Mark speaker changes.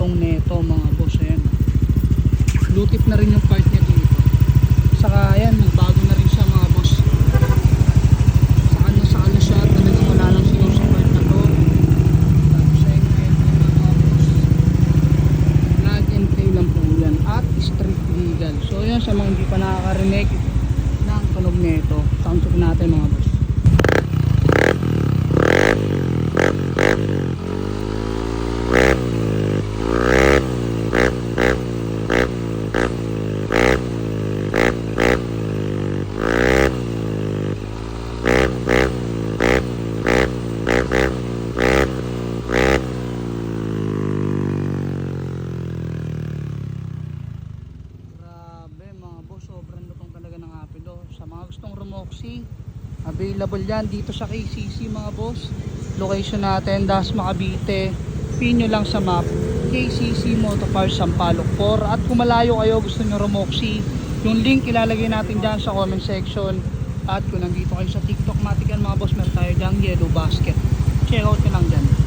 Speaker 1: gulong neto mga boss. Ayan, lutip na rin yung part niya dito. Saka ayan, bago na rin siya mga boss. Saka na siya, talagang wala lang siya sa part na to. Tapos ayan, mga boss, plug and play lang po yan at street legal. So ayan, sa mga hindi pa nakakarinig ng tunog neto, sound check natin mga boss. Sobrang lutong talaga ng Rapido. Sa mga gustong Romoxi, available yan dito sa KCC mga boss. Location natin, Dasma, Cavite. Pin nyo lang sa map, KCC Motor Parts Sampaloc 4. At kung malayo kayo, gusto nyo Romoxi, yung link ilalagay natin dyan sa comment section. At kung nandito kayo sa TikTok, matikan mga boss, meron tayo dyan Yellow Basket. Check out nyo lang dyan.